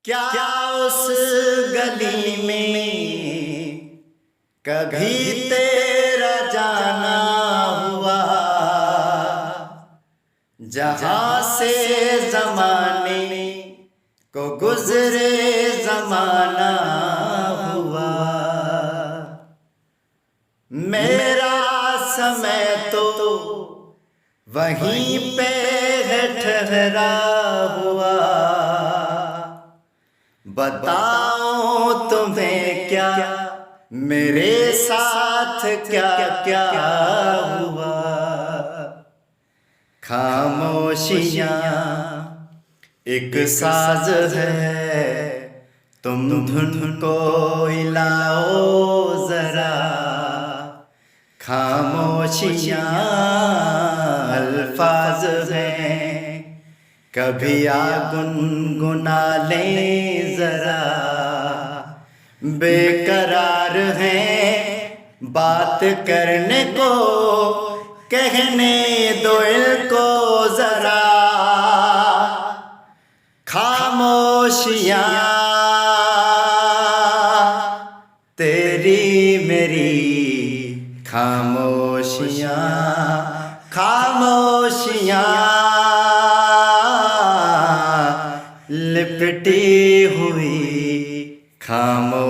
क्या उस गली में कभी तेरा जाना हुआ, जहाँ से जमाने को गुजरे जमाना हुआ। मेरा समय तो वहीं पे है ठहरा हुआ। बताऊं तुम्हें क्या मेरे साथ क्या क्या हुआ। खामोशियाँ एक साज है, तुम धुन को हिलाओ जरा। खामोशियाँ अल्फाज हैं, कभी आ गुनगुना लें जरा। बेकरार हैं बात करने को, कहने दो इनको जरा। खामोशियाँ तेरी मेरी खामोशियाँ, खामोशियाँ लिपटी हुई खामोशियाँ।